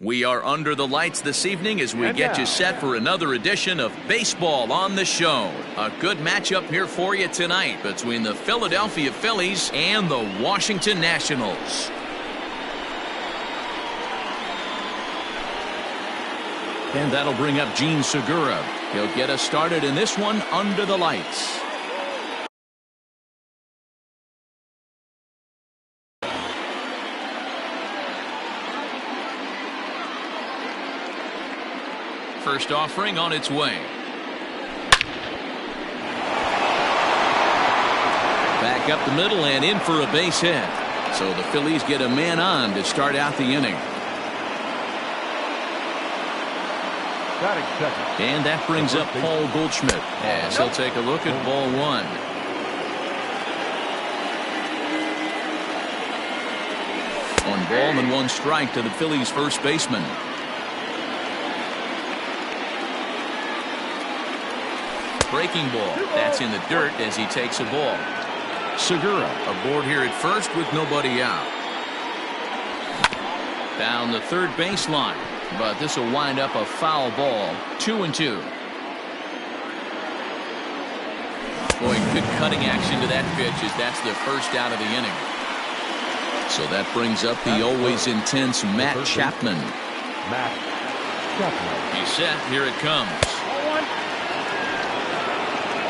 We are under the lights this evening as we get you set for another edition of Baseball on the Show. A good matchup here for you tonight between the Philadelphia Phillies and the Washington Nationals. And that'll bring up Gene Segura. He'll get us started in this one under the lights. First offering on its way. Back up the middle and in for a base hit. So the Phillies get a man on to start out the inning. And that brings up Paul Goldschmidt as he'll take a look at ball one. One ball and one strike to the Phillies first baseman. Breaking ball. That's in the dirt as he takes a ball. Segura aboard here at first with nobody out. Down the third baseline, but this will wind up a foul ball. 2-2. Boy, good cutting action to that pitch as that's the first out of the inning. So that brings up the always intense Matt Chapman. He's set. Here it comes.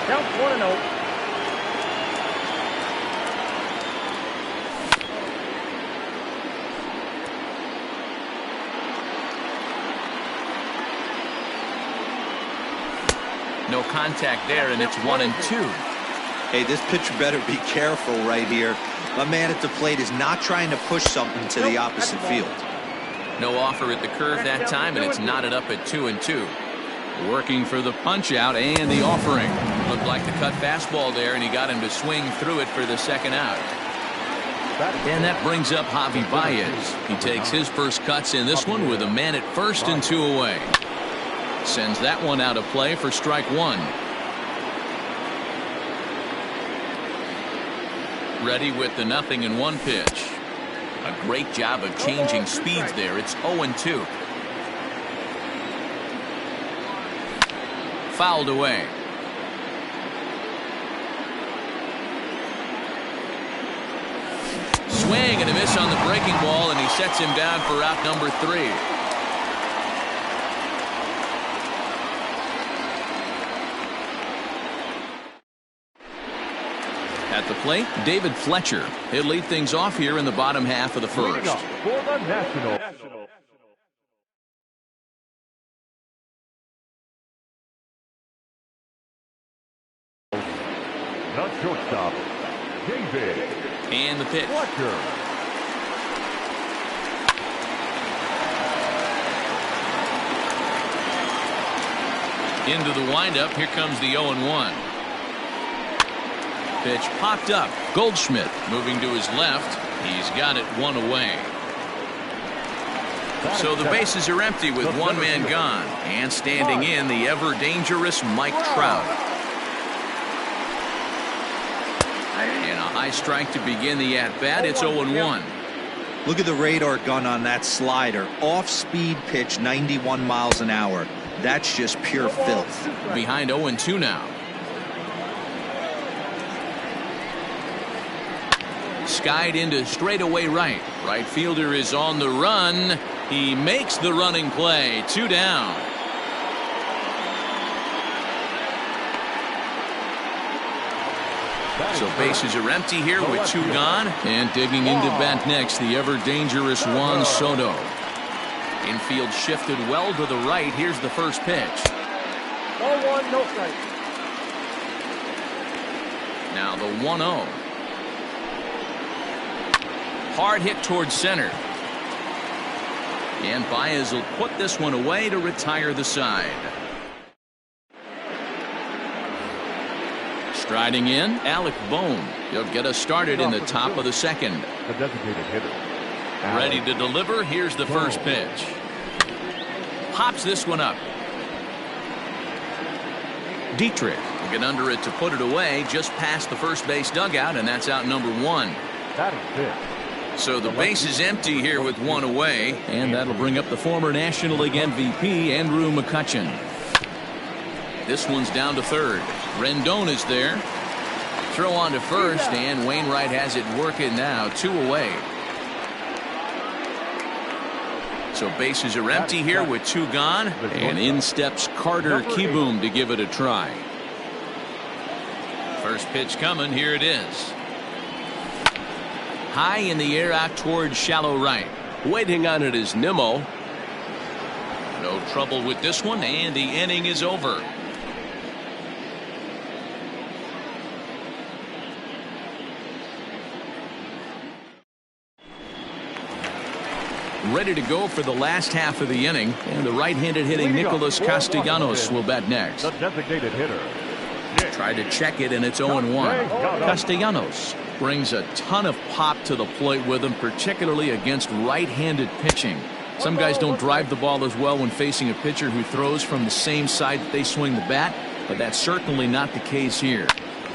Count 1-0. No contact there, and it's 1-2. Hey, this pitcher better be careful right here. My man at the plate is not trying to push something to the opposite field. No offer at the curve that time, and it's knotted up at 2-2. Working for the punch out and the offering. Looked like the cut fastball there, and he got him to swing through it for the second out. And that brings up Javi Baez. He takes his first cuts in this one with a man at first and 2 away. Sends that one out of play for strike one. Ready with the 0-1 pitch. A great job of changing speeds there. It's 0-2. Fouled away. Swing and a miss on the breaking ball, and he sets him down for out number 3. At the plate, David Fletcher. He'll lead things off here in the bottom half of the first. For the National. The shortstop, David. And the pitch. Fletcher. Into the windup. Here comes the 0-1. Pitch popped up. Goldschmidt moving to his left. He's got it one away. So the bases are empty with one man gone. And standing in, the ever-dangerous Mike Trout. And a high strike to begin the at-bat. It's 0-1. Look at the radar gun on that slider. Off-speed pitch, 91 miles an hour. That's just pure filth. Behind 0-2 now. Skied into straightaway right. Right fielder is on the run. He makes the running play. 2 down. So bases are empty here with 2 gone. And digging into bat next, the ever-dangerous Juan Soto. Infield shifted well to the right. Here's the first pitch. 1-1, no strike. Now the 1-0. Hard hit towards center. And Baez will put this one away to retire the side. Striding in, Alec Bohm. He'll get us started in the top of the second. The designated hitter. Ready to deliver. Here's the first pitch. Hops this one up. Dietrich will get under it to put it away just past the first base dugout, and that's out number 1. That is it. So the base is empty here with one away. And that'll bring up the former National League MVP, Andrew McCutchen. This one's down to third. Rendon is there. Throw on to first, and Wainwright has it working now. 2 away. So bases are empty here with 2 gone. And in steps Carter Kieboom to give it a try. First pitch coming. Here it is. High in the air out towards shallow right. Waiting on it is Nimmo. No trouble with this one, and the inning is over. Ready to go for the last half of the inning, and the right-handed hitting Nicholas Castellanos will bat next. The designated hitter. Tried to check it, and it's 0-1. Castellanos brings a ton of pop to the plate with him, particularly against right-handed pitching. Some guys don't drive the ball as well when facing a pitcher who throws from the same side that they swing the bat, but that's certainly not the case here.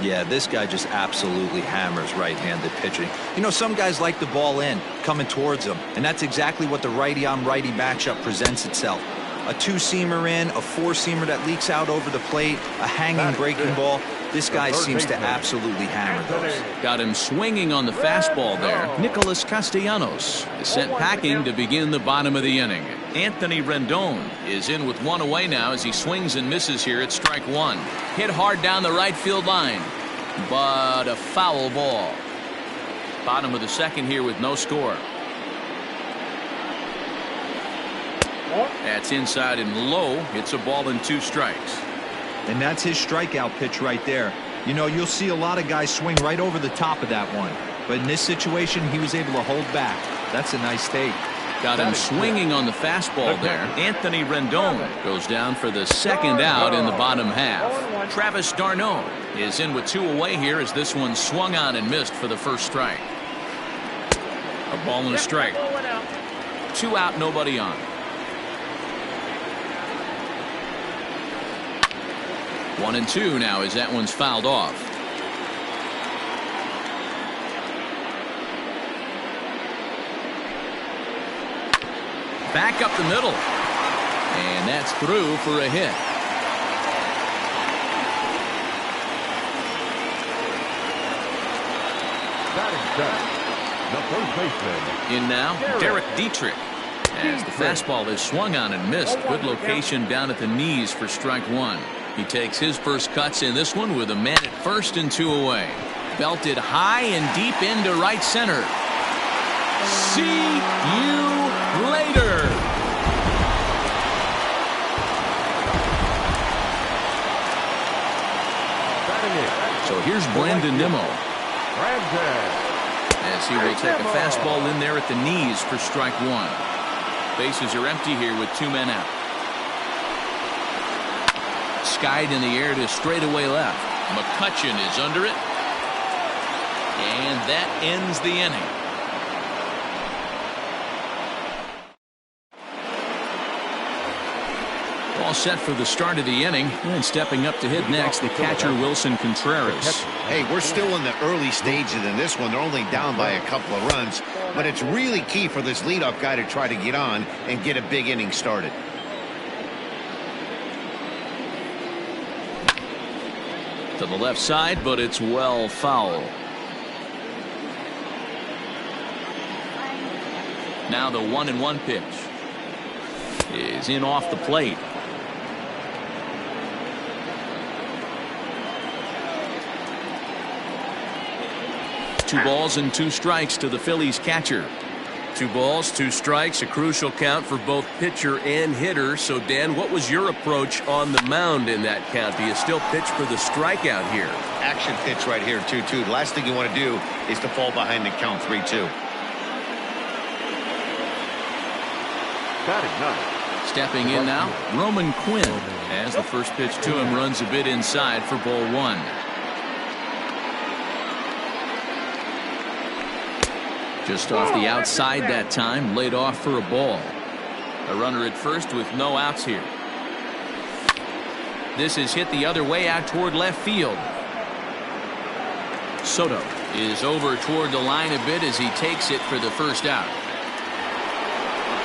Yeah, this guy just absolutely hammers right-handed pitching. You know, some guys like the ball in, coming towards them, and that's exactly what the righty-on-righty matchup presents itself. A 2-seamer in, a 4-seamer that leaks out over the plate, a hanging breaking ball. This guy seems to absolutely hammer those. Got him swinging on the fastball there. Nicholas Castellanos is sent packing to begin the bottom of the inning. Anthony Rendon is in with 1 away now as he swings and misses here at strike 1. Hit hard down the right field line, but a foul ball. Bottom of the second here with no score. That's inside and low. It's a ball and 2 strikes. And that's his strikeout pitch right there. You know, you'll see a lot of guys swing right over the top of that one. But in this situation, he was able to hold back. That's a nice take. Got him swinging on the fastball there. Anthony Rendon goes down for the second out in the bottom half. Travis d'Arnaud is in with 2 away here as this one swung on and missed for the first strike. A ball and a strike. 2 out, nobody on. 1-2 now as that one's fouled off. Back up the middle. And that's through for a hit. The first baseman. In now, Derek Dietrich. As the fastball is swung on and missed. Good location down at the knees for strike 1. He takes his first cuts in this one with a man at first and 2 away. Belted high and deep into right center. See you later. So here's Brandon Nimmo. As he will take a fastball in there at the knees for strike 1. Bases are empty here with 2 men out. Skied in the air to straightaway left. McCutchen is under it. And that ends the inning. All set for the start of the inning. And stepping up to hit next, the catcher Wilson Contreras. Hey, we're still in the early stages in this one. They're only down by a couple of runs. But it's really key for this leadoff guy to try to get on and get a big inning started. To the left side, but it's well foul. Now the 1-1 pitch is in off the plate. Two balls and 2 strikes to the Phillies catcher. 2 balls, 2 strikes, a crucial count for both pitcher and hitter. So, Dan, what was your approach on the mound in that count? Do you still pitch for the strikeout here? Action pitch right here, 2-2. The last thing you want to do is to fall behind the count 3-2. Stepping in now, Roman Quinn, as the first pitch to him runs a bit inside for ball 1. Just off the outside that time, laid off for a ball. A runner at first with no outs here. This is hit the other way out toward left field. Soto is over toward the line a bit as he takes it for the first out.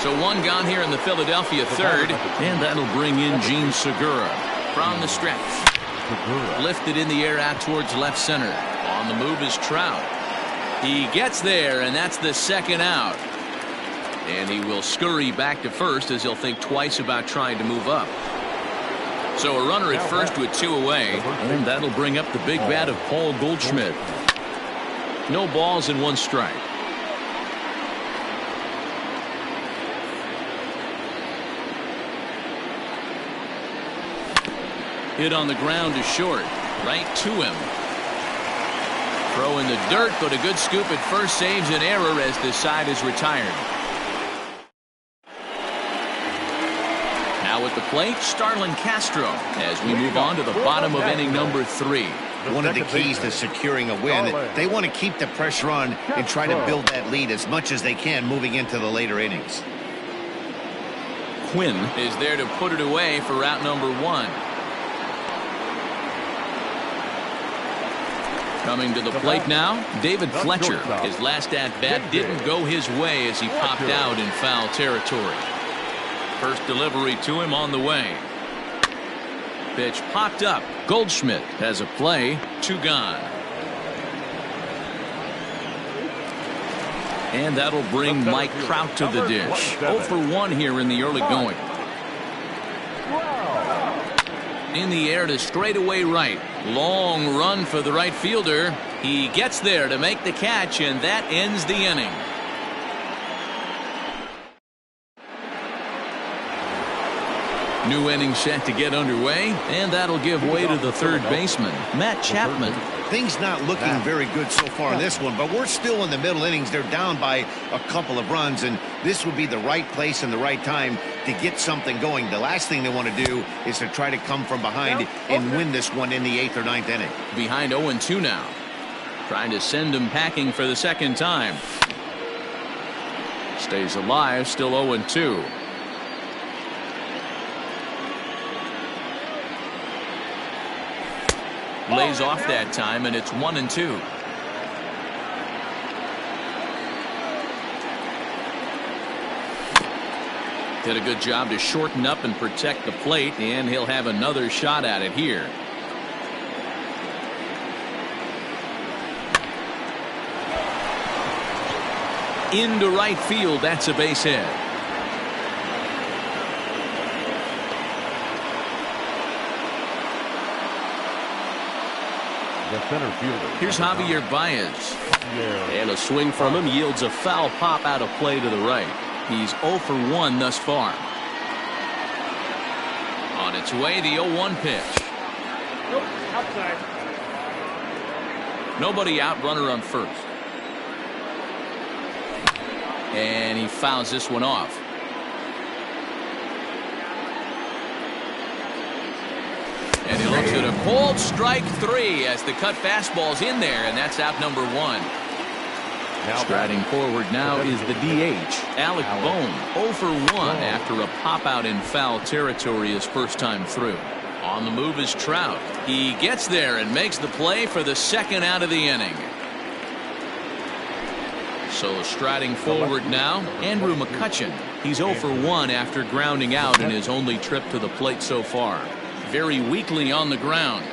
So one gone here in the Philadelphia third, and that'll bring in Gene Segura from the stretch. Lifted in the air out towards left center. On the move is Trout. He gets there, and that's the second out. And he will scurry back to first as he'll think twice about trying to move up. So a runner at first with 2 away, and that'll bring up the big bat of Paul Goldschmidt. No balls and 1 strike. Hit on the ground to short, right to him. Throw in the dirt, but a good scoop at first saves an error as the side is retired. Now at the plate, Starlin Castro as we move on to the bottom of inning number 3. One of the keys to securing a win, they want to keep the pressure on and try to build that lead as much as they can moving into the later innings. Quinn is there to put it away for out number 1. Coming to the plate now, David Fletcher. His last at-bat didn't go his way as he popped out in foul territory. First delivery to him on the way. Pitch popped up. Goldschmidt has a play. 2 gone. And that'll bring Mike Trout to the dish. 0 for 1 here in the early going. In the air to straightaway right. Long run for the right fielder. He gets there to make the catch, and that ends the inning. New inning set to get underway, and that'll give way to the third baseman, Matt Chapman. Things not looking very good so far in this one, but we're still in the middle innings. They're down by a couple of runs, and this would be the right place and the right time to get something going. The last thing they want to do is to try to come from behind and win this one in the 8th or 9th inning. Behind 0-2 now. Trying to send him packing for the second time. Stays alive, still 0-2. Lays off that time, and it's 1-2. Did a good job to shorten up and protect the plate, and he'll have another shot at it here. Into right field, that's a base hit. The center fielder. Here's Javier Baez. And a swing from him yields a foul pop out of play to the right. He's 0 for 1 thus far. On its way, the 0-1 pitch. Nope, outside. Nobody out, runner on first. And he fouls this one off. And he looks at a cold strike 3 as the cut fastball's in there, and that's out number 1. Striding forward now is the DH, Alec Bohm, 0 for 1 after a pop out in foul territory his first time through. On the move is Trout. He gets there and makes the play for the second out of the inning. So striding forward now, Andrew McCutchen. He's 0 for 1 after grounding out in his only trip to the plate so far. Very weakly on the ground.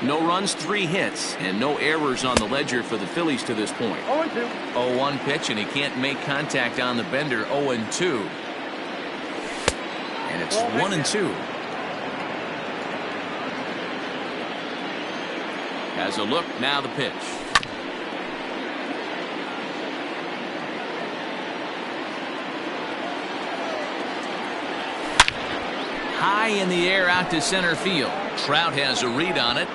No runs, 3 hits, and no errors on the ledger for the Phillies to this point. 0-2. 0-1 pitch, and he can't make contact on the bender. 0-2. And it's 1-2. Has a look, now the pitch. High in the air out to center field. Trout has a read on it.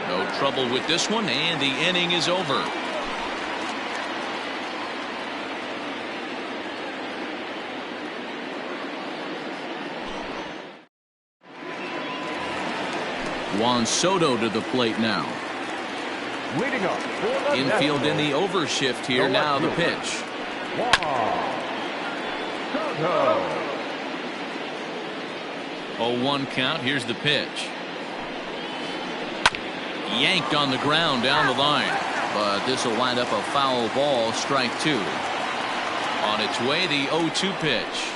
No trouble with this one, and the inning is over. Juan Soto to the plate now. Leading up. Infield in the overshift here. Now the pitch. Soto. 0-1 count. Here's the pitch. Yanked on the ground down the line. but this will wind up a foul ball, strike 2. On its way, the 0-2 pitch.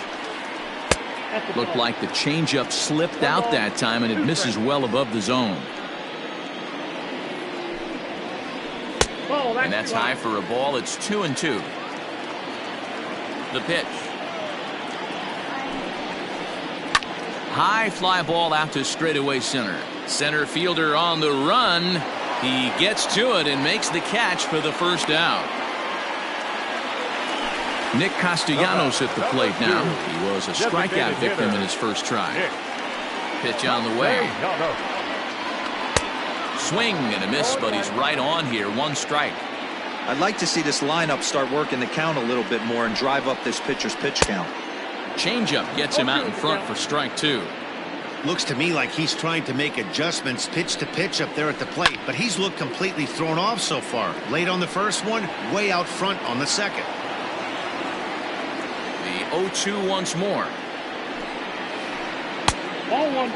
Looked like the changeup slipped out that time, and it misses well above the zone. And that's high for a ball. It's 2-2. The pitch. High fly ball out to straightaway center. Center fielder on the run. He gets to it and makes the catch for the first out. Nick Castellanos at the plate now. He was a strikeout victim in his first try. Pitch on the way. Swing and a miss, but he's right on here. 1 strike. I'd like to see this lineup start working the count a little bit more and drive up this pitcher's pitch count. Changeup gets him out in front for strike 2. Looks to me like he's trying to make adjustments pitch to pitch up there at the plate, but he's looked completely thrown off so far. Late on the first one, way out front on the second. The 0-2 once more. Ball 1.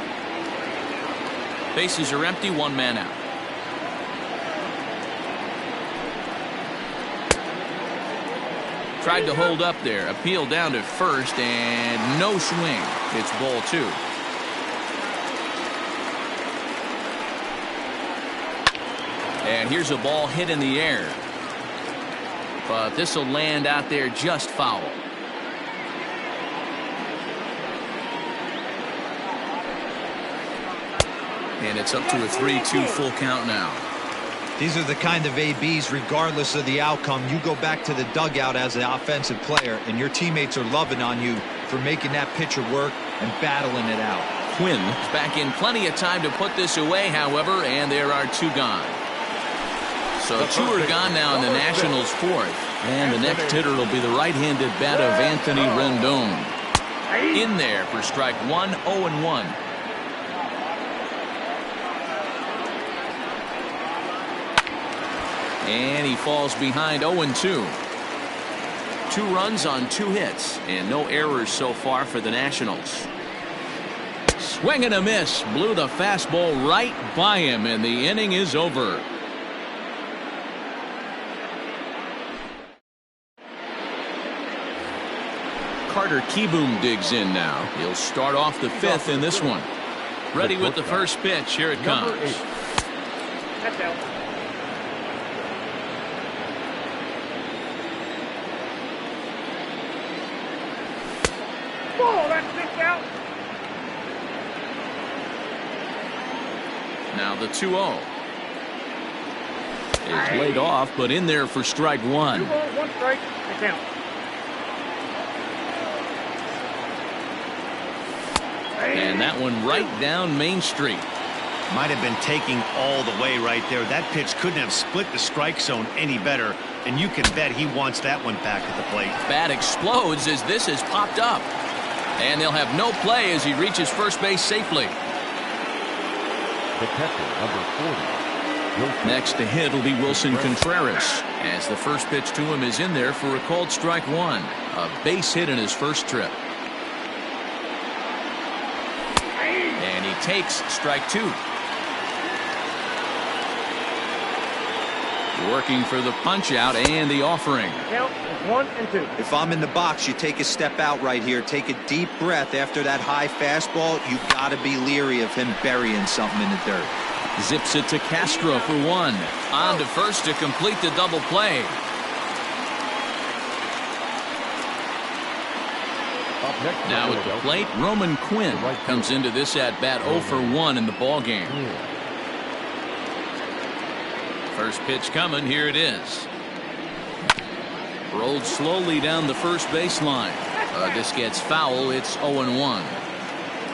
Bases are empty, 1 man out. Tried to hold up there. Appeal down to first, and no swing. It's ball 2. And here's a ball hit in the air. But this will land out there just foul. And it's up to a 3-2 full count now. These are the kind of ABs, regardless of the outcome, you go back to the dugout as an offensive player, and your teammates are loving on you for making that pitcher work and battling it out. Quinn is back in plenty of time to put this away, however, and there are 2 gone. So 2 are gone now in the Nationals' 4th. And the next hitter will be the right-handed bat of Anthony Rendon. In there for strike 1, 0-1. And he falls behind 0-2. 2 runs on 2 hits and no errors so far for the Nationals. Swing and a miss. Blew the fastball right by him, and the inning is over. Carter Kieboom digs in now. He'll start off the 5th in this one. Ready with the first pitch. Here it comes. That's out. Oh, that's just out. Now the 2-0 is laid off, but in there for strike 1. 2 balls, 1 strike. It counts. And that one right down Main Street. Might have been taking all the way right there. That pitch couldn't have split the strike zone any better, and you can bet he wants that one back at the plate. Bat explodes as this has popped up. And they'll have no play as he reaches first base safely. The catcher, number 40. Next to hit will be Wilson Contreras, as the first pitch to him is in there for a called strike 1. A base hit in his first trip. And he takes strike 2. Working for the punch out and the offering. Count is 1 and 2. If I'm in the box, you take a step out right here. Take a deep breath after that high fastball. You've got to be leery of him burying something in the dirt. Zips it to Castro for 1. On to first to complete the double play. Up next, Now at the plate, Roman Quinn comes into this at bat 0 for 1 in the ball game. First pitch coming. Here it is. Rolled slowly down the first baseline. This gets foul. It's 0-1.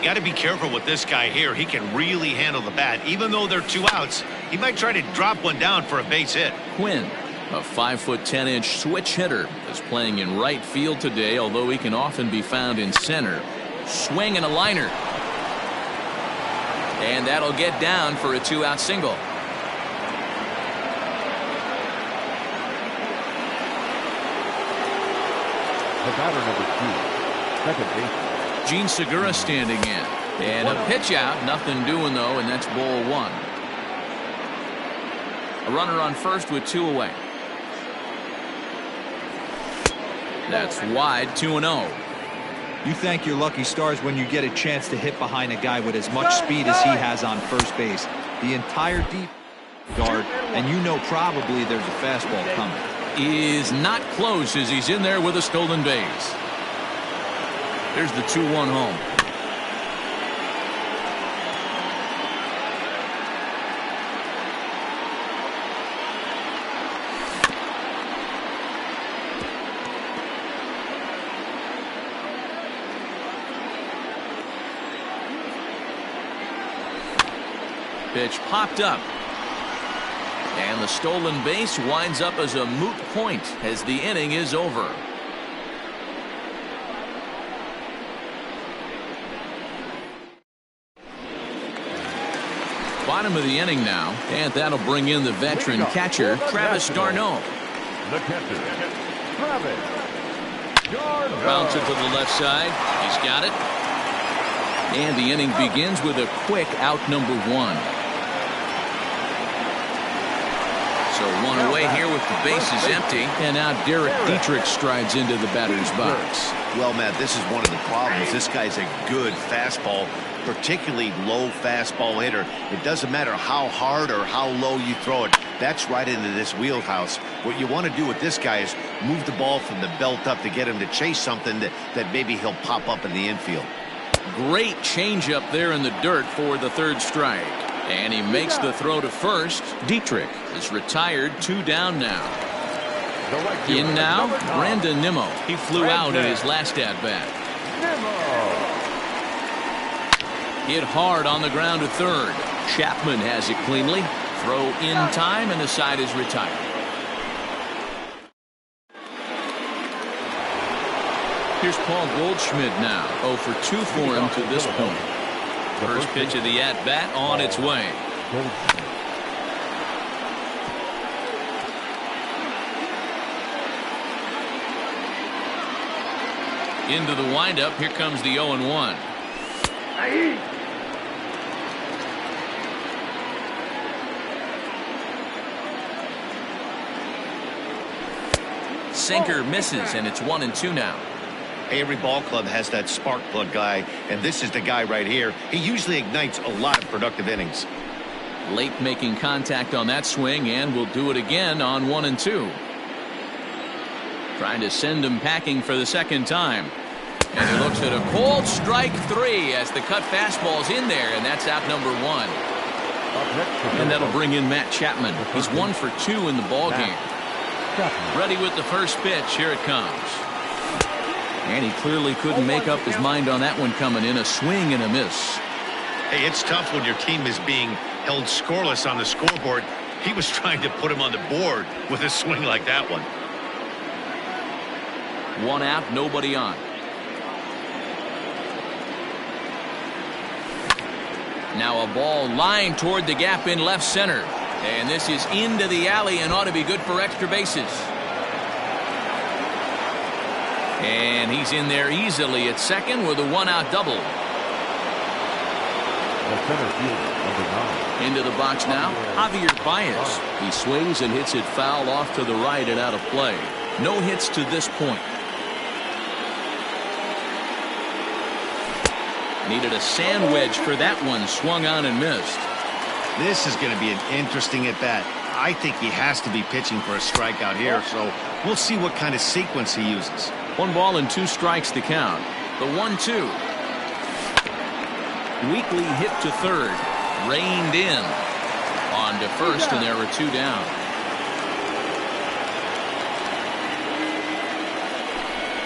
Got to be careful with this guy here. He can really handle the bat. Even though they're 2 outs, he might try to drop one down for a base hit. Quinn, a 5'10" switch hitter, is playing in right field today, although he can often be found in center. Swing and a liner. And that'll get down for a 2-out single. The batter, number 2, second base. Gene Segura standing in. And a pitch out. Nothing doing, though, and that's ball 1. Runner on first with 2 away. That's wide, 2-0. You thank your lucky stars when you get a chance to hit behind a guy with as much speed as he has on first base. The entire deep guard, and you know probably there's a fastball coming. Is not close as he's in there with a stolen base. There's the 2-1 home. Pitch popped up. And the stolen base winds up as a moot point as the inning is over. Bottom of the inning now, and that'll bring in the veteran catcher, Travis d'Arnaud. The catcher, Travis d'Arnaud. Bounce it to the left side. He's got it. And the inning begins with a quick out number 1. So 1 away here with the bases empty. And now Derek Dietrich strides into the batter's box. Well, Matt, this is one of the problems. This guy's a good fastball, particularly low fastball hitter. It doesn't matter how hard or how low you throw it. That's right into this wheelhouse. What you want to do with this guy is move the ball from the belt up to get him to chase something that maybe he'll pop up in the infield. Great changeup there in the dirt for the 3rd strike. And he makes the throw to first. Dietrich is retired, 2 down now. In now, Brandon Nimmo. He flew out in his last at-bat. Hit hard on the ground to 3rd. Chapman has it cleanly. Throw in time, and the side is retired. Here's Paul Goldschmidt now. 0 for 2 for him to this point. First pitch of the at-bat on its way. Into the windup. Here comes the 0-1. Sinker misses, and it's 1-2 now. Every ball club has that spark plug guy, and this is the guy right here. He usually ignites a lot of productive innings. Late making contact on that swing, and will do it again on 1-2. Trying to send him packing for the 2nd time. And he looks at a cold strike 3 as the cut fastball's in there, and that's out number 1. And that'll bring in Matt Chapman. He's 1 for 2 in the ball game. Ready with the first pitch. Here it comes. And he clearly couldn't make up his mind on that one coming in. A swing and a miss. Hey, it's tough when your team is being held scoreless on the scoreboard. He was trying to put him on the board with a swing like that one. 1 out, nobody on. Now a ball lined toward the gap in left center. And this is into the alley and ought to be good for extra bases. And he's in there easily at second with a 1-out double. The center fielder, number 9. Into the box now, Javier Baez. He swings and hits it foul off to the right and out of play. No hits to this point. Needed a sand wedge for that one. Swung on and missed. This is going to be an interesting at-bat. I think he has to be pitching for a strikeout here, so we'll see what kind of sequence he uses. 1 ball and 2 strikes to count. The 1-2. Weakly hit to 3rd. Reined in. On to first, and there were 2 down.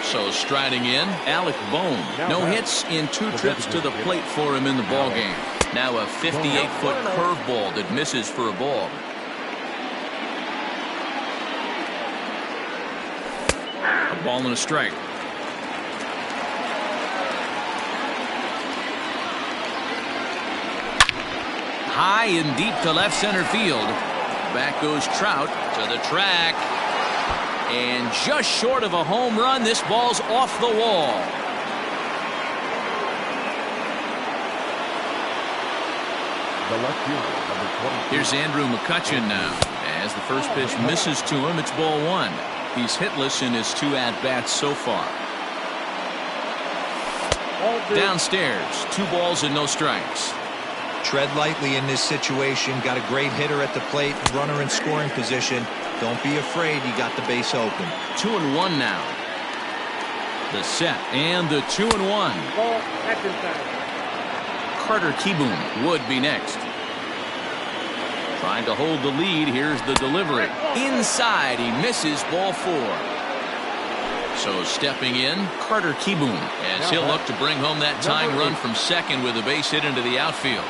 So striding in, Alec Bohm. No hits in 2 trips to the plate for him in the ballgame. Now a 58-foot curveball that misses for a ball. A ball and a strike. High and deep to left center field. Back goes Trout to the track. And just short of a home run, this ball's off the wall. The left fielder, number 22. Here's Andrew McCutchen now. As the first pitch misses to him, it's ball one. He's hitless in his 2 at-bats so far. Downstairs, 2 balls and no strikes. Tread lightly in this situation. Got a great hitter at the plate, runner in scoring position. Don't be afraid, you got the base open. 2-1 now. The set and the 2-1. Ball, that's inside. Carter Kieboom would be next. Trying to hold the lead. Here's the delivery. Inside, he misses, ball 4. So stepping in, Carter Kieboom, as he'll look to bring home that tying run from second with a base hit into the outfield.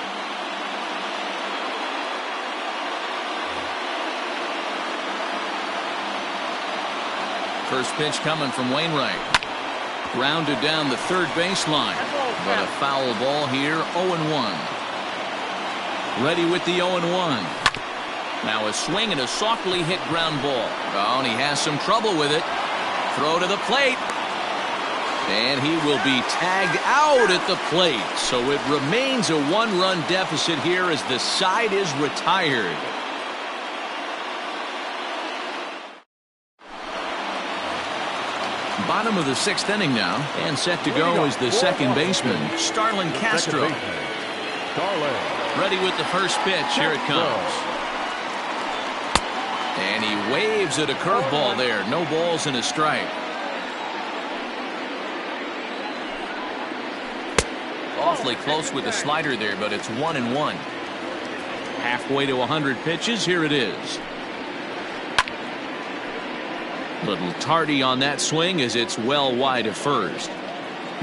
First pitch coming from Wainwright. Grounded down the third baseline. But a foul ball here, 0-1. Ready with the 0-1. Now a swing and a softly hit ground ball. Oh, and he has some trouble with it. Throw to the plate. And he will be tagged out at the plate. So it remains a 1-run deficit here as the side is retired. Bottom of the 6th inning now, and set to go is the second baseman, Starlin Castro. Ready with the first pitch. Here it comes. And he waves at a curveball there. No balls and a strike. Awfully close with the slider there, but it's 1-1. Halfway to 100 pitches. Here it is. Little tardy on that swing as it's well wide of first.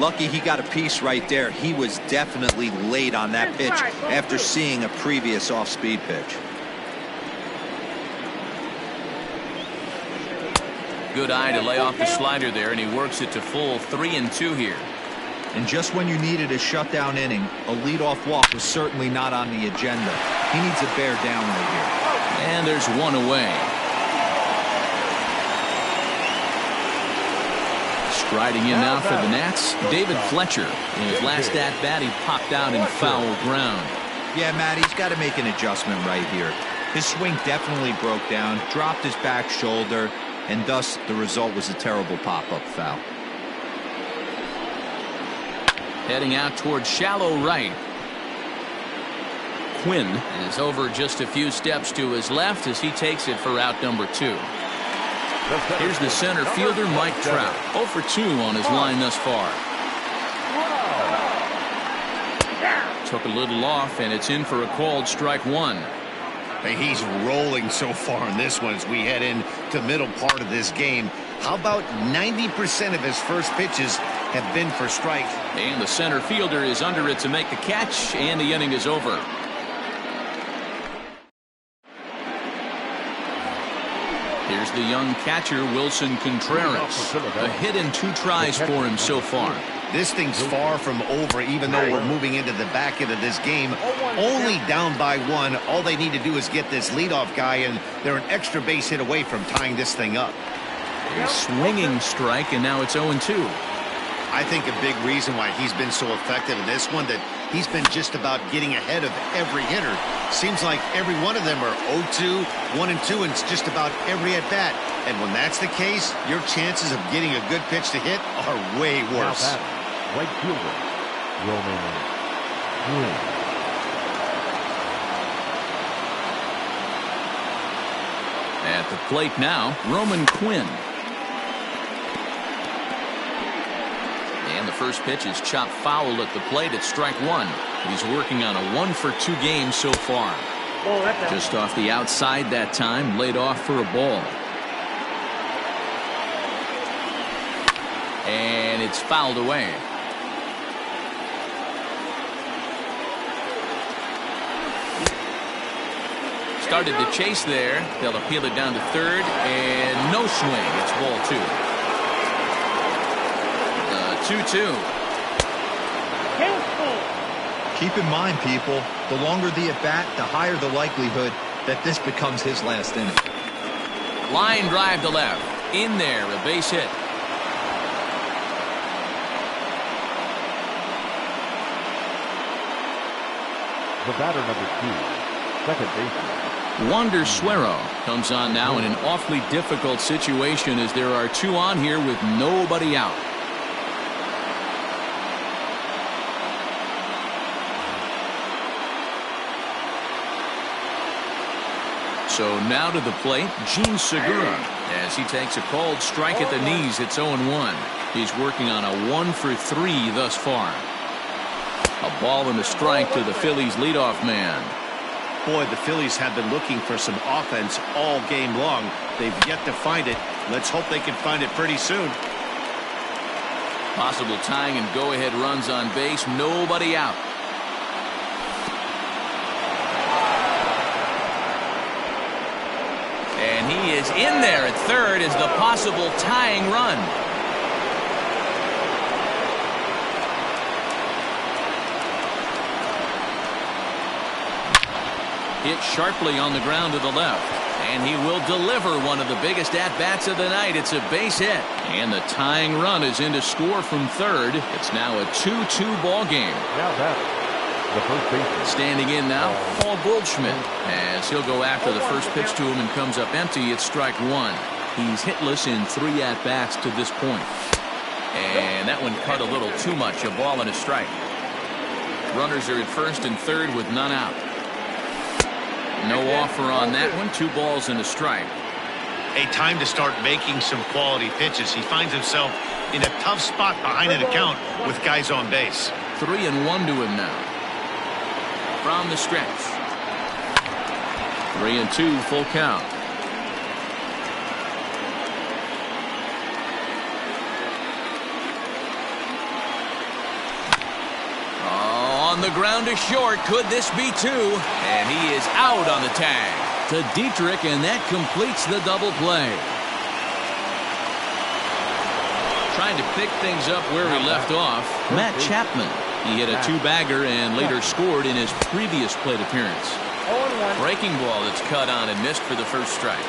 Lucky he got a piece right there. He was definitely late on that pitch after seeing a previous off-speed pitch. Good eye to lay off the slider there, and he works it to full 3-2 here. And just when you needed a shutdown inning, a leadoff walk was certainly not on the agenda. He needs to bear down right here. And there's one away. Striding in now for the Nats, David Fletcher. In his last at-bat, he popped out in foul ground. Yeah, Matt, he's got to make an adjustment right here. His swing definitely broke down, dropped his back shoulder, and thus the result was a terrible pop-up foul. Heading out towards shallow right. Quinn is over just a few steps to his left as he takes it for out number 2. Here's the center fielder, Mike Trout. 0 for 2 on his line thus far. Took a little off, and it's in for a called strike 1. Hey, he's rolling so far in this one as we head into middle part of this game. How about 90% of his first pitches have been for strike? And the center fielder is under it to make the catch, and the inning is over. Here's the young catcher, Wilson Contreras. A hit and 2 tries for him so far. This thing's far from over, even though we're moving into the back end of this game. Only down by 1. All they need to do is get this leadoff guy, and they're an extra base hit away from tying this thing up. A swinging strike, and now it's 0-2. I think a big reason why he's been so effective in this one, that he's been just about getting ahead of every hitter. Seems like every one of them are 0-2, 1-2, and it's just about every at-bat. And when that's the case, your chances of getting a good pitch to hit are way worse. Right fielder, Roman Quinn. At the plate now, Roman Quinn. And the first pitch is chopped foul at the plate at strike 1. He's working on a 1 for 2 game so far. Just off the outside that time, laid off for a ball. And it's fouled away. Started to chase there. They'll appeal it down to third, and no swing. It's ball 2. 2-2. Keep in mind, people, the longer the at-bat, the higher the likelihood that this becomes his last inning. Line drive to left. In there, a base hit. The batter, number 2, second baseman, Wander Suero comes on now in an awfully difficult situation as there are 2 on here with nobody out. So now to the plate, Gene Segura, as he takes a called strike at the knees. It's 0-1. He's working on a 1 for 3 thus far. A ball and a strike to the Phillies leadoff man. Boy, the Phillies have been looking for some offense all game long. They've yet to find it. Let's hope they can find it pretty soon. Possible tying and go-ahead runs on base. Nobody out. And he is in there at third as the possible tying run. Hit sharply on the ground to the left. And he will deliver one of the biggest at-bats of the night. It's a base hit. And the tying run is in to score from third. It's now a 2-2 ball game. Now that the first baseman. Standing in now, Paul Goldschmidt, as he'll go after the first pitch to him and comes up empty. It's strike 1. He's hitless in 3 at-bats to this point. And that one cut a little too much. A ball and a strike. Runners are at first and third with none out. No offer on that one. 2 balls and a strike. A time to start making some quality pitches. He finds himself in a tough spot behind an account with guys on base. 3-1 to him now. From the stretch. 3-2 full count. On the ground to short. Could this be 2? And he is out on the tag to Dietrich, and that completes the double play. Trying to pick things up where he left off. Matt Chapman. He hit a 2-bagger and later scored in his previous plate appearance. Breaking ball that's cut on and missed for the first strike.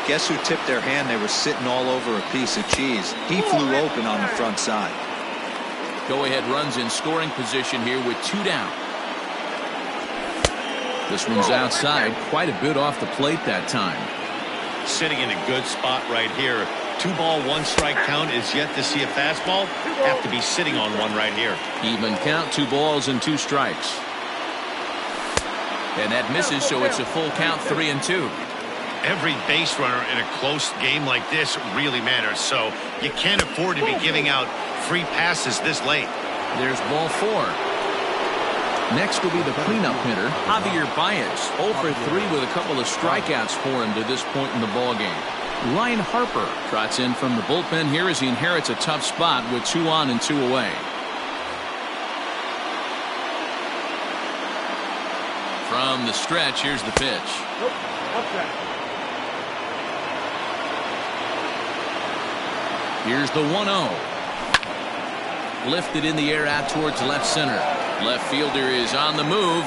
Guess who tipped their hand? They were sitting all over a piece of cheese. He flew open on the front side. Go-ahead runs in scoring position here with 2 down. This one's outside, quite a bit off the plate that time. Sitting in a good spot right here. 2 ball, 1 strike count is yet to see a fastball. Have to be sitting on one right here. Even count, 2 balls and 2 strikes. And that misses, so it's a full count, 3-2. Every base runner in a close game like this really matters, so you can't afford to be giving out free passes this late. There's ball 4. Next will be the cleanup hitter, Javier Baez. 0 for 3 with a couple of strikeouts for him to this point in the ball game. Ryan Harper trots in from the bullpen here as he inherits a tough spot with 2 on and 2 away. From the stretch, here's the pitch. Here's the 1-0. Lifted in the air out towards left center. Left fielder is on the move,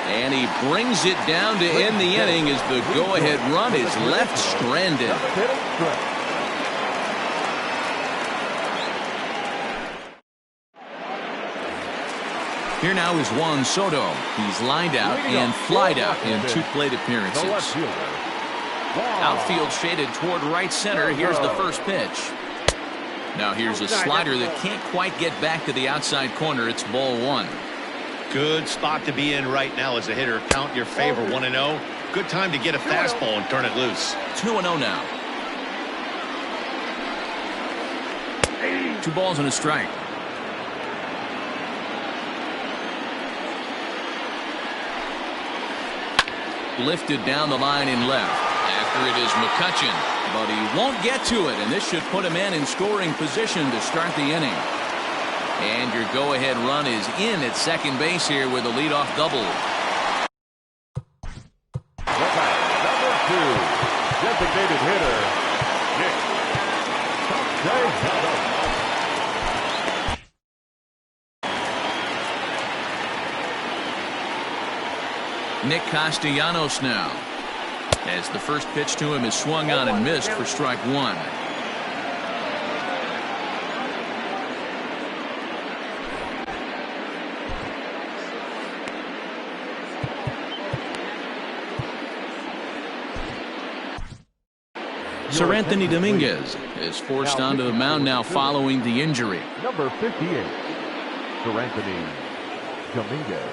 and he brings it down to end the inning as the go-ahead run is left stranded. Here now is Juan Soto. He's lined out and flied out in 2 plate appearances. Outfield shaded toward right center. Here's the first pitch. Now here's a slider that can't quite get back to the outside corner. It's ball 1. Good spot to be in right now as a hitter. Count your favor, 1-0. Good time to get a fastball and turn it loose. 2-0 now. 2 balls and a strike. Lifted down the line in left. After it is McCutchen, but he won't get to it, and this should put him in scoring position to start the inning. And your go-ahead run is in at second base here with a leadoff double. Number 2, designated hitter, Nick Castellanos now, as the first pitch to him is swung on and missed for strike 1. Sir Anthony Dominguez is forced onto the mound now following the injury. Number 58, Sir Anthony Dominguez.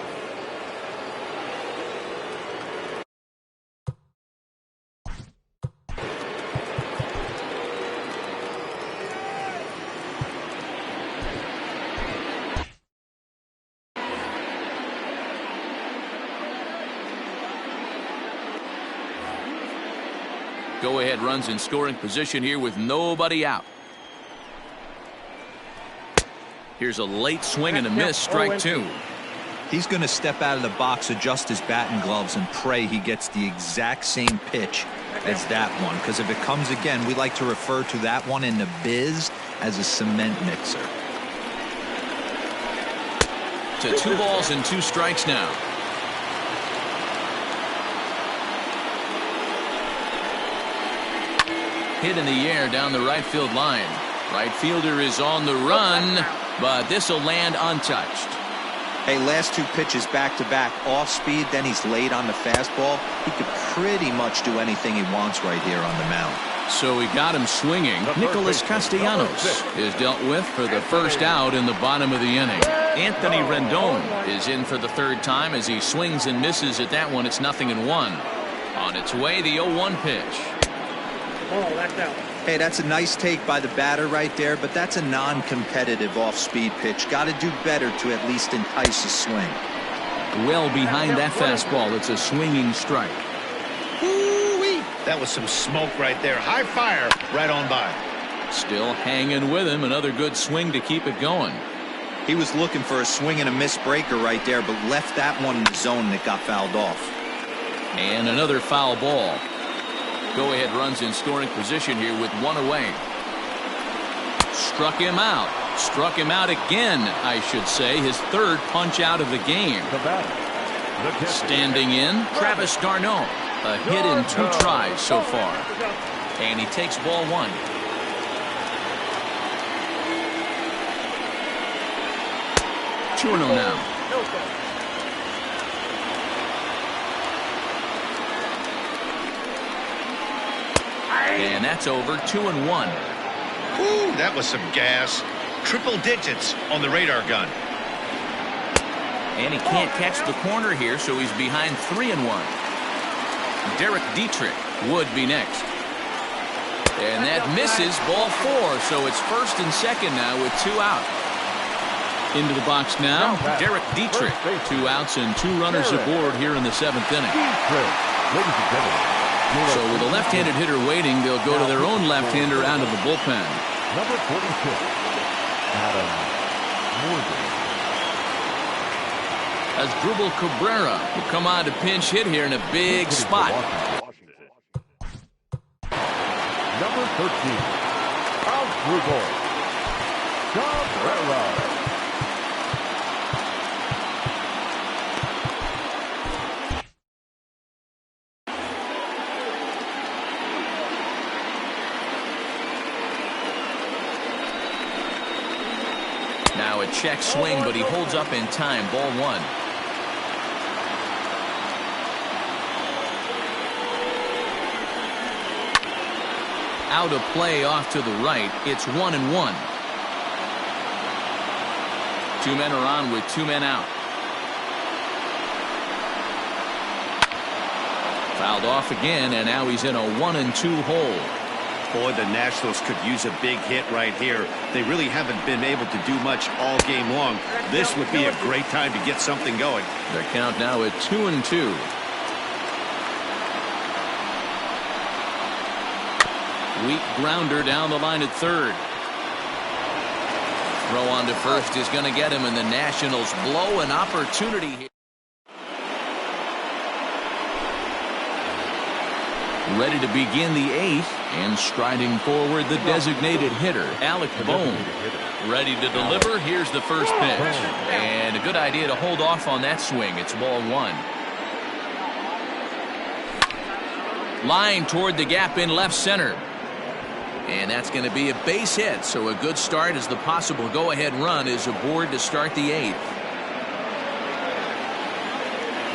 Go-ahead runs in scoring position here with nobody out. Here's a late swing and a miss, strike two. He's going to step out of the box, adjust his batting gloves, and pray he gets the exact same pitch as that one. Because if it comes again, we like to refer to that one in the biz as a cement mixer. To 2 balls and 2 strikes now. Hit in the air down the right field line. Right fielder is on the run, but this will land untouched. Hey, last 2 pitches back-to-back, off speed, then he's late on the fastball. He could pretty much do anything he wants right here on the mound. So he got him swinging. Nicholas Castellanos is dealt with for the first out in the bottom of the inning. Anthony Rendon is in for the 3rd time as he swings and misses at that one. It's 0-1. On its way, the 0-1 pitch. Oh, that's out. Hey, that's a nice take by the batter right there, but that's a non-competitive off-speed pitch. Got to do better to at least entice a swing. Well behind that fastball. It's a swinging strike. Ooh-wee. That was some smoke right there. High fire right on by. Still hanging with him. Another good swing to keep it going. He was looking for a swing and a miss breaker right there, but left that one in the zone that got fouled off. And another foul ball. Go-ahead runs in scoring position here with 1 away. Struck him out. Struck him out again, I should say. His 3rd punch out of the game. Standing in, Travis d'Arnaud. A hit in 2 tries so far. And he takes ball 1. Churno now. And that's over. 2-1. Ooh, that was some gas. Triple digits on the radar gun. And he can't catch the corner here, so he's behind 3-1. Derek Dietrich would be next. And that misses, ball 4. So it's 1st and 2nd now with 2 out. Into the box now, Derek Dietrich. 2 outs and 2 runners aboard here in the 7th inning. Ladies and gentlemen. So with a left-handed hitter waiting, they'll go to their own left-hander out of the bullpen. Number 46, Adam Morgan. As Drupal Cabrera will come on to pinch hit here in a big spot. Number 13, Drupal Cabrera. Now a check swing, but he holds up in time. Ball 1. Out of play off to the right. It's 1-1. 2 men are on with 2 men out. Fouled off again, and now he's in a 1-2 hole. Boy, the Nationals could use a big hit right here. They really haven't been able to do much all game long. This would be a great time to get something going. Their count now at 2-2. Weak grounder down the line at 3rd. Throw on to first is going to get him, and the Nationals blow an opportunity here. Ready to begin the 8th, and striding forward the designated hitter, Alec Bohm. Ready to deliver. Here's the first pitch. And a good idea to hold off on that swing. It's ball 1. Line toward the gap in left center. And that's going to be a base hit, so a good start as the possible go-ahead run is aboard to start the 8th.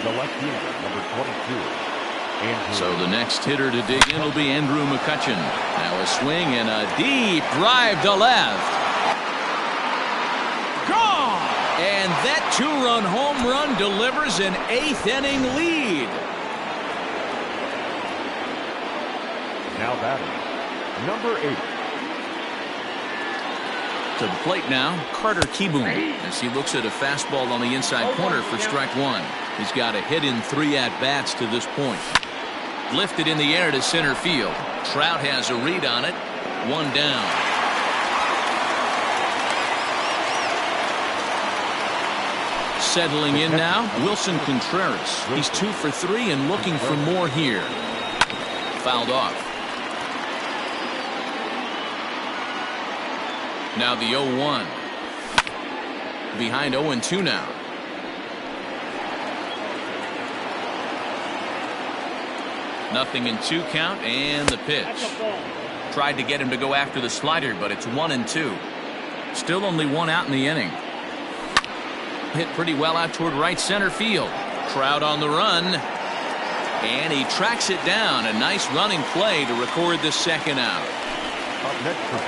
The left fielder, number 22, So the next hitter to dig in will be Andrew McCutchen. Now a swing and a deep drive to left. Gone! And that two-run home run delivers an eighth-inning lead. Now batting, number 8. To the plate now, Carter Kieboom, as he looks at a fastball on the inside corner for strike one. He's got a hit in 3 at-bats to this point. Lifted in the air to center field. Trout has a read on it. 1 down. Settling in now, Wilson Contreras. He's 2 for 3 and looking for more here. Fouled off. Now the 0-1. Behind 0-2 now. Nothing in 2 count, and the pitch. Tried to get him to go after the slider, but it's 1-2. Still only 1 out in the inning. Hit pretty well out toward right center field. Trout on the run. And he tracks it down. A nice running play to record the second out.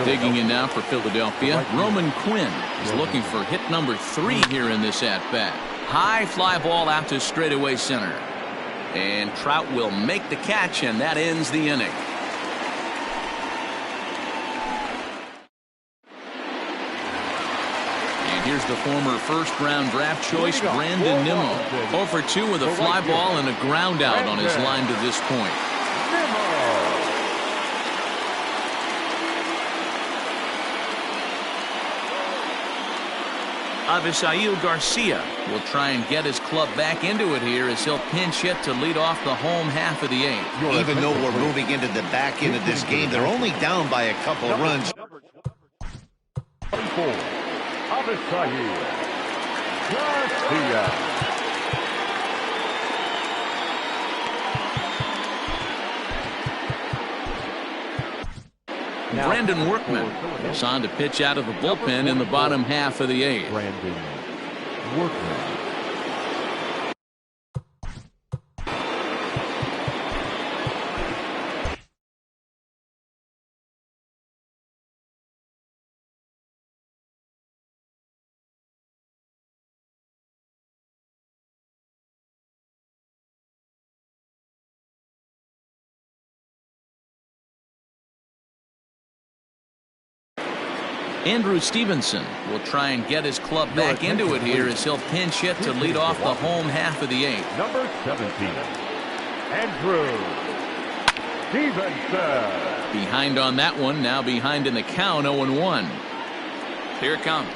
Digging in now for Philadelphia, Roman Quinn is looking for hit number 3 here in this at-bat. High fly ball out to straightaway center. And Trout will make the catch, and that ends the inning. And here's the former first-round draft choice, Brandon Nimmo. 0 for 2 with a fly ball and a ground out on his line to this point. Avisail Garcia will try and get his club back into it here as he'll pinch hit to lead off the home half of the 8th. Even though we're moving into the back end of this game, they're only down by a couple of runs. Avisail Garcia. Brandon Workman is on to pitch out of the bullpen in the bottom half of the 8th. Brandon Workman. Andrew Stevenson will try and get his club back into it here as he'll pinch hit to lead off the home half of the 8th. Number 17, Andrew Stevenson. Behind on that one, now behind in the count, 0-1. Here it comes.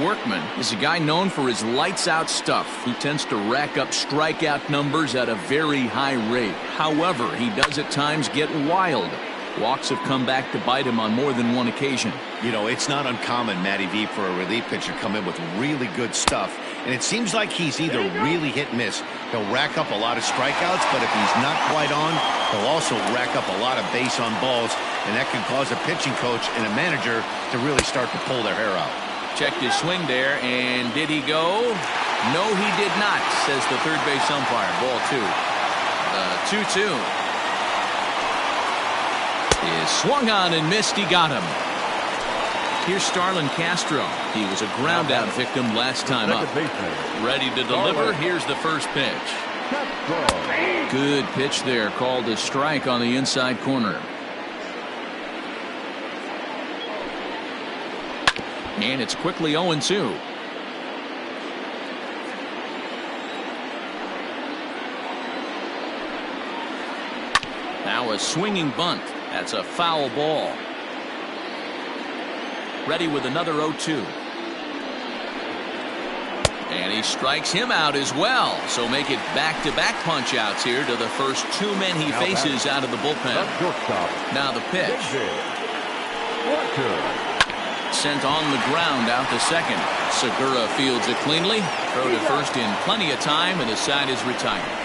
Workman is a guy known for his lights-out stuff. He tends to rack up strikeout numbers at a very high rate. However, he does at times get wild. Walks have come back to bite him on more than one occasion. You know, it's not uncommon, Matty V, for a relief pitcher to come in with really good stuff. And it seems like he's either really hit and miss. He'll rack up a lot of strikeouts, but if he's not quite on, he'll also rack up a lot of base on balls. And that can cause a pitching coach and a manager to really start to pull their hair out. Checked his swing there, and did he go? No, he did not, says the third base umpire. Ball 2. 2-2. Is swung on and missed. He got him. Here's Starlin Castro. He was a ground out victim last time up. Ready to deliver. Here's the first pitch. Good pitch there, called a strike on the inside corner. And it's quickly 0-2. Now a swinging bunt. That's a foul ball. Ready with another 0-2. And he strikes him out as well. So make it back-to-back punch-outs here to the first 2 men he faces out of the bullpen. Now the pitch. Sent on the ground out to second. Segura fields it cleanly. Throw to first in plenty of time, and the side is retired.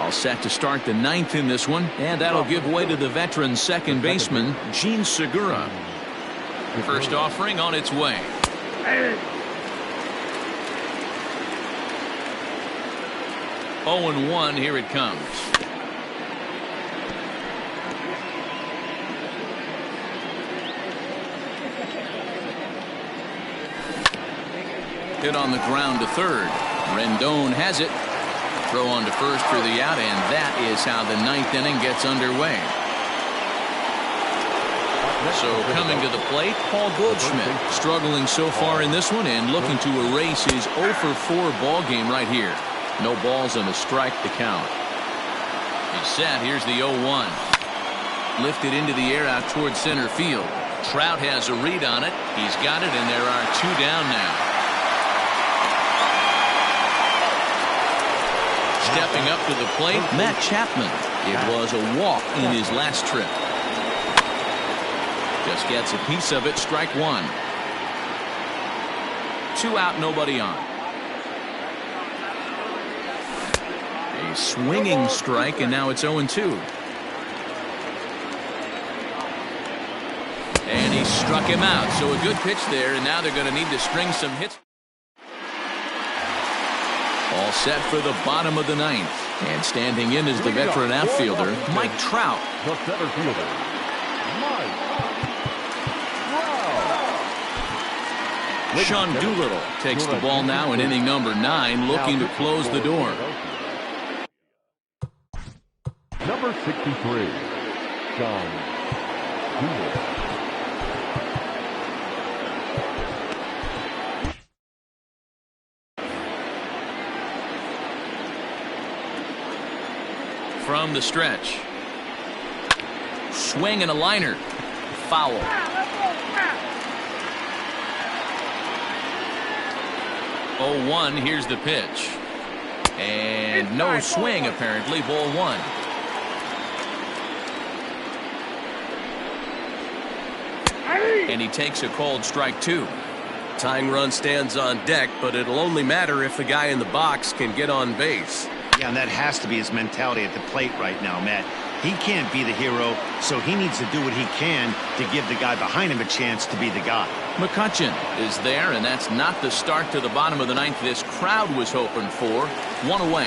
All set to start the ninth in this one, and that'll give way to the veteran second baseman, Gene Segura. First offering on its way. 0-1, here it comes. Hit on the ground to third. Rendon has it. Throw on to first for the out, and that is how the ninth inning gets underway. So coming to the plate, Paul Goldschmidt, struggling so far in this one and looking to erase his 0 for 4 ball game right here. No balls and a strike to count. He's set. Here's the 0-1. Lifted into the air out towards center field. Trout has a read on it. He's got it, and there are 2 down now. Stepping up to the plate, Matt Chapman. It was a walk in his last trip. Just gets a piece of it. Strike 1. 2 out, nobody on. A swinging strike, and now it's 0-2. And he struck him out. So a good pitch there, and now they're going to need to string some hits. All set for the bottom of the ninth. And standing in is the veteran outfielder, Mike Trout. The center fielder, Mike Trout. Sean Doolittle takes the ball now in inning number 9, looking to close the door. Number 63, Sean Doolittle. From the stretch. Swing and a liner. Foul. Oh, 1, here's the pitch. And no swing, apparently. Ball 1. And he takes a called strike 2. Tying run stands on deck, but it'll only matter if the guy in the box can get on base. Yeah, and that has to be his mentality at the plate right now, Matt. He can't be the hero, so he needs to do what he can to give the guy behind him a chance to be the guy. McCutchen is there, and that's not the start to the bottom of the ninth this crowd was hoping for. 1 away.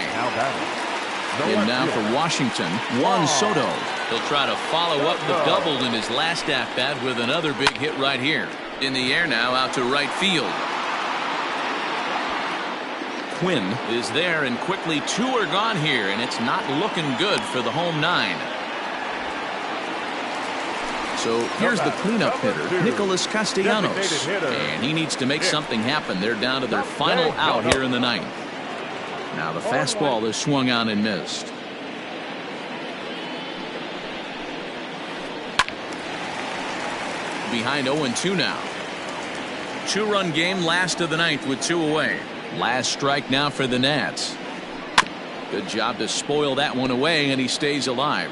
And now for Washington, Juan Soto. He'll try to follow up the double in his last at-bat with another big hit right here. In the air now, out to right field. Quinn is there, and quickly 2 are gone here, and it's not looking good for the home 9. So here's the cleanup hitter, Nicholas Castellanos, and he needs to make something happen. They're down to their final out here in the ninth. Now the fastball is swung on and missed. Behind 0-2 now. 2-run game, last of the ninth with 2 away. Last strike now for the Nats. Good job to spoil that one away, and he stays alive.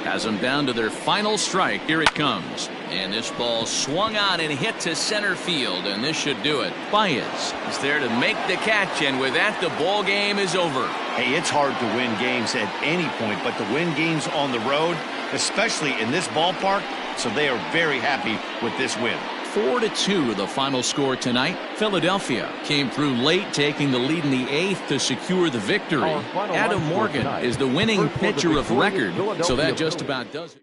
Has them down to their final strike. Here it comes. And this ball swung on and hit to center field, and this should do it. Baez is there to make the catch, and with that, the ball game is over. Hey, it's hard to win games at any point, but to win games on the road, especially in this ballpark, so they are very happy with this win. 4-2 the final score tonight. Philadelphia came through late, taking the lead in the 8th to secure the victory. Adam Morgan is the winning pitcher of record, so that just about does it.